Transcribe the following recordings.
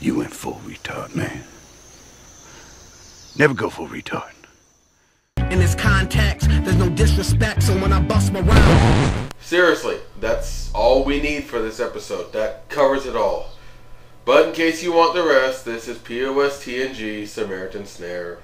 You went full retard, man. Never go full retard. In this context, there's no disrespect, so when I bust my round... Seriously, that's all we need for this episode. That covers it all. But in case you want the rest, this is POS TNG Samaritan Snare.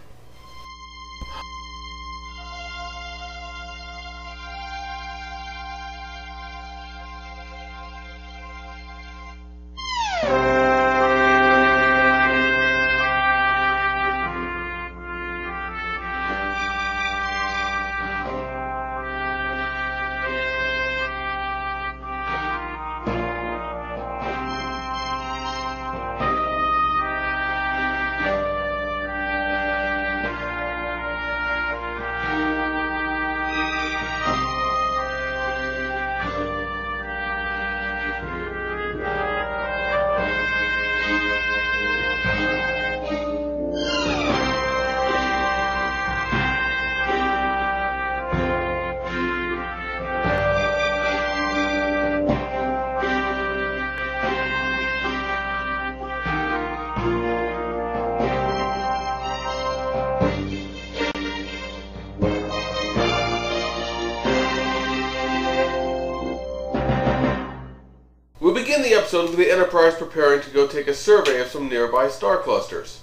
We begin the episode with the Enterprise preparing to go take a survey of some nearby star clusters.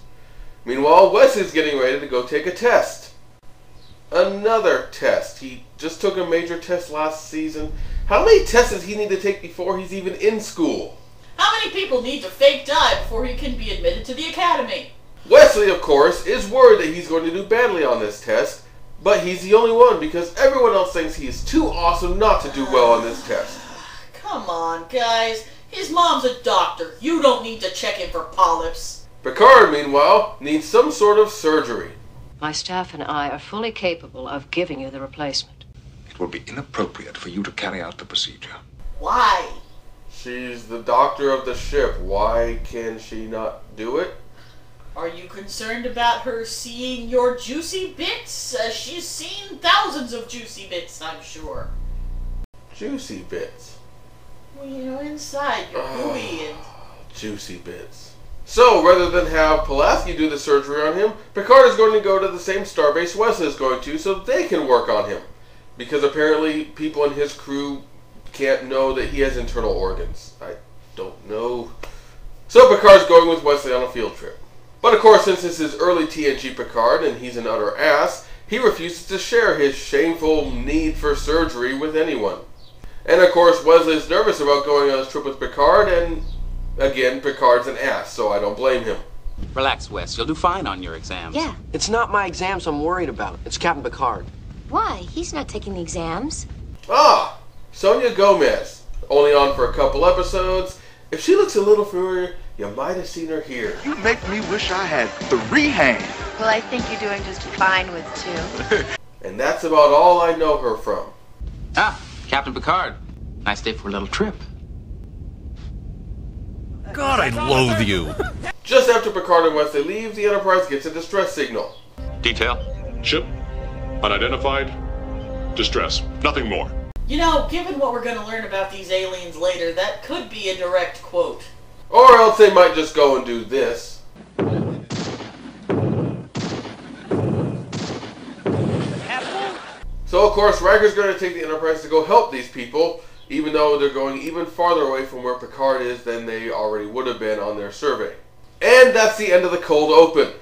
Meanwhile, Wesley's getting ready to go take a test. Another test. He just took a major test last season. How many tests does he need to take before he's even in school? How many people need to fake die before he can be admitted to the academy? Wesley, of course, is worried that he's going to do badly on this test, but he's the only one because everyone else thinks he is too awesome not to do well on this test. Come on, guys. His mom's a doctor. You don't need to check him for polyps. Picard, meanwhile, needs some sort of surgery. My staff and I are fully capable of giving you the replacement. It will be inappropriate for you to carry out the procedure. Why? She's the doctor of the ship. Why can she not do it? Are you concerned about her seeing your juicy bits? She's seen thousands of juicy bits, I'm sure. Juicy bits. Well, you know, inside your buoy and... Juicy bits. So, rather than have Pulaski do the surgery on him, Picard is going to go to the same starbase Wesley is going to so they can work on him. Because apparently people in his crew can't know that he has internal organs. I don't know. So Picard's going with Wesley on a field trip. But of course, since this is early TNG Picard and he's an utter ass, he refuses to share his shameful need for surgery with anyone. And of course, Wesley's nervous about going on his trip with Picard, and again, Picard's an ass, so I don't blame him. Relax, Wes. You'll do fine on your exams. Yeah. It's not my exams I'm worried about. It's Captain Picard. Why? He's not taking the exams. Ah! Sonia Gomez. Only on for a couple episodes. If she looks a little familiar, you might have seen her here. You make me wish I had 3 hands. Well, I think you're doing just fine with 2. And that's about all I know her from. Ah, Captain Picard. Nice day for a little trip. God, I loathe you. Just after Picard and Wesley leave, the Enterprise gets a distress signal. Detail. Ship. Unidentified. Distress. Nothing more. You know, given what we're going to learn about these aliens later, that could be a direct quote. Or else they might just go and do this. So of course, Riker's going to take the Enterprise to go help these people, even though they're going even farther away from where Picard is than they already would have been on their survey. And that's the end of the cold open.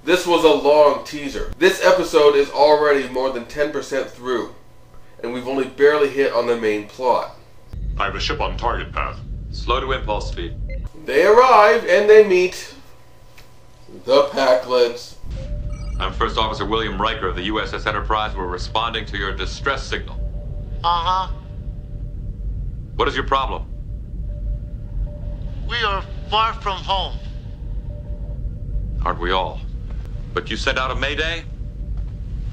This was a long teaser. This episode is already more than 10% through, and we've only barely hit on the main plot. I have a ship on target path. Slow to impulse speed. They arrive and they meet the Packlets. I'm First Officer William Riker of the USS Enterprise. We're responding to your distress signal. Uh-huh. What is your problem? We are far from home. Aren't we all? But you sent out a mayday?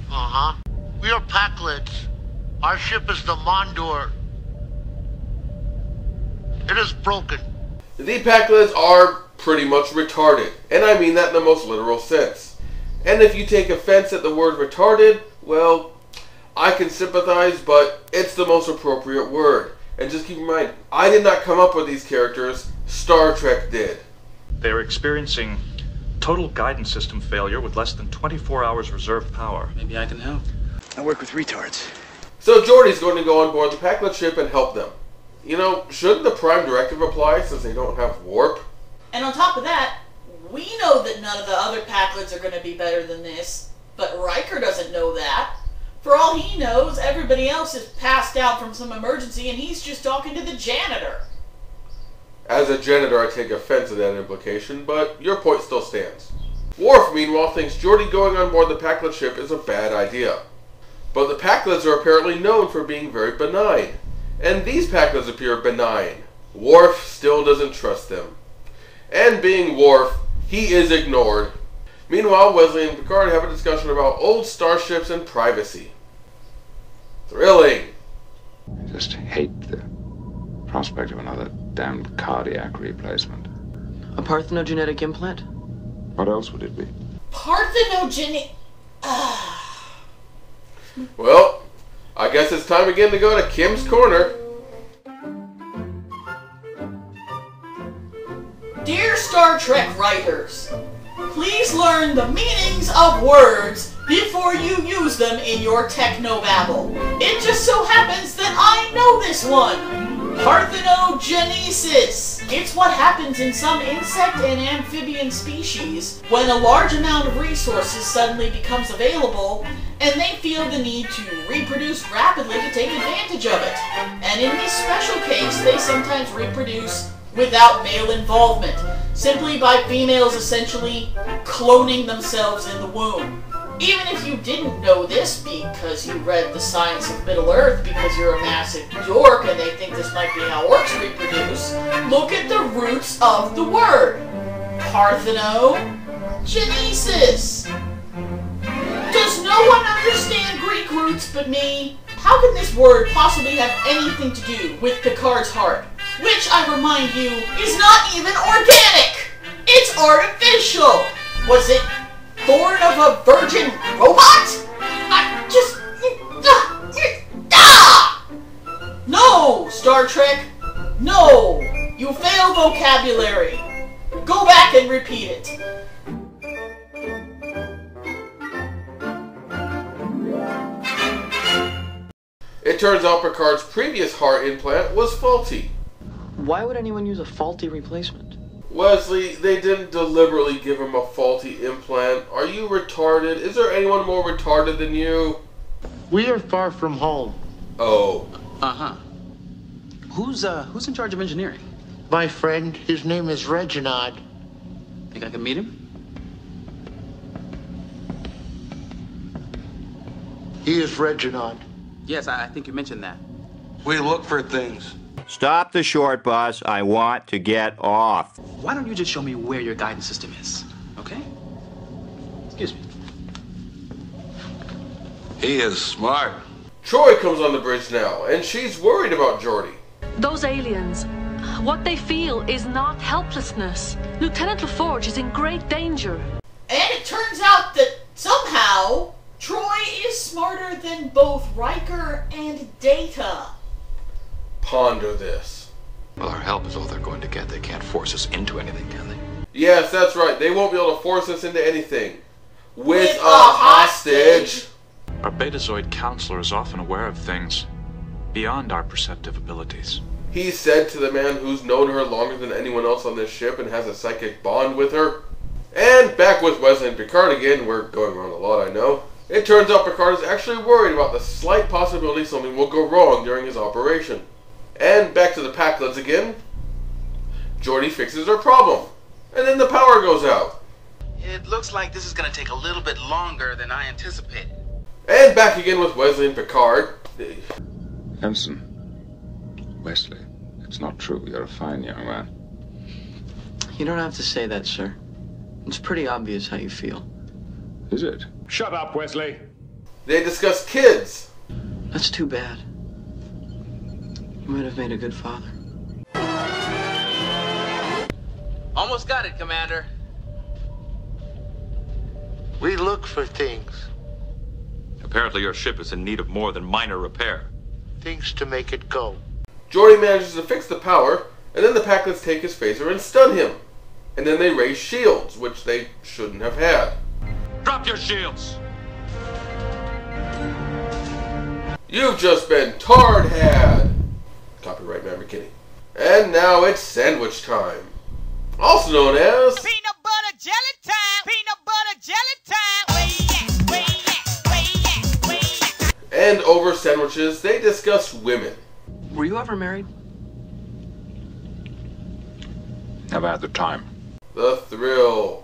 Uh-huh. We are Packlets. Our ship is the Mondor. It is broken. The Packlets are pretty much retarded, and I mean that in the most literal sense. And if you take offense at the word retarded, well, I can sympathize, but it's the most appropriate word. And just keep in mind, I did not come up with these characters, Star Trek did. They're experiencing total guidance system failure with less than 24 hours reserve power. Maybe I can help. I work with retards. So Geordi's going to go on board the Packlet ship and help them. You know, shouldn't the Prime Directive apply since they don't have warp? And on top of that, we know that none of the other Packlets are going to be better than this, but Riker doesn't know that. For all he knows, everybody else is passed out from some emergency and he's just talking to the janitor. As a janitor, I take offense to that implication, but your point still stands. Worf, meanwhile, thinks Geordi going on board the Packlet ship is a bad idea. But the Packlets are apparently known for being very benign. And these Packlets appear benign. Worf still doesn't trust them. And being Worf, he is ignored. Meanwhile, Wesley and Picard have a discussion about old starships and privacy. Thrilling. I just hate the prospect of another damned cardiac replacement. A parthenogenetic implant? What else would it be? Parthenogenic... Well, I guess it's time again to go to Kim's Corner. Dear Star Trek writers, please learn the meanings of words before you use them in your technobabble. It just so happens that I know this one. Parthenogenesis. It's what happens in some insect and amphibian species when a large amount of resources suddenly becomes available and they feel the need to reproduce rapidly to take advantage of it. And in this special case, they sometimes reproduce without male involvement, simply by females essentially cloning themselves in the womb. Even if you didn't know this because you read The Science of Middle-earth because you're a massive dork and they think this might be how orcs reproduce, look at the roots of the word. Parthenogenesis. Does no one understand Greek roots but me? How can this word possibly have anything to do with Picard's heart? Which, I remind you, is not even organic! It's artificial! Was it born of a virgin robot? No, Star Trek! No! You fail vocabulary! Go back and repeat it. It turns out Picard's previous heart implant was faulty. Why would anyone use a faulty replacement? Wesley, they didn't deliberately give him a faulty implant. Are you retarded? Is there anyone more retarded than you? We are far from home. Oh. Uh-huh. Who's in charge of engineering? My friend, his name is Reginald. Think I can meet him? He is Reginald. Yes, I think you mentioned that. We look for things. Stop the short bus. I want to get off. Why don't you just show me where your guidance system is, okay? Excuse me. He is smart. Troy comes on the bridge now, and she's worried about Geordi. Those aliens, what they feel is not helplessness. Lieutenant LaForge is in great danger. And it turns out that somehow Troy is smarter than both Riker and Data. Ponder this. Well, our help is all they're going to get. They can't force us into anything, can they? Yes, that's right. They won't be able to force us into anything. With a hostage. Our Betazoid counselor is often aware of things beyond our perceptive abilities. He said to the man who's known her longer than anyone else on this ship and has a psychic bond with her. And back with Wesley and Picard again. We're going around a lot, I know. It turns out Picard is actually worried about the slight possibility something will go wrong during his operation. And back to the Packlets again. Geordi fixes her problem. And then the power goes out. It looks like this is going to take a little bit longer than I anticipated. And back again with Wesley and Picard. Ensign. Wesley, it's not true. You're a fine young man. You don't have to say that, sir. It's pretty obvious how you feel. Is it? Shut up, Wesley. They discuss kids. That's too bad. You might have made a good father. Almost got it, Commander. We look for things. Apparently your ship is in need of more than minor repair. Things to make it go. Geordi manages to fix the power, and then the Packlets take his phaser and stun him. And then they raise shields, which they shouldn't have had. Drop your shields! You've just been tard-had! Copyright Matt McKinney. And now it's sandwich time. Also known as... Peanut butter jelly time! Peanut butter jelly time! Where you at? Where you at? Where you at? Where you at? And over sandwiches, they discuss women. Were you ever married? Never had the time. The thrill.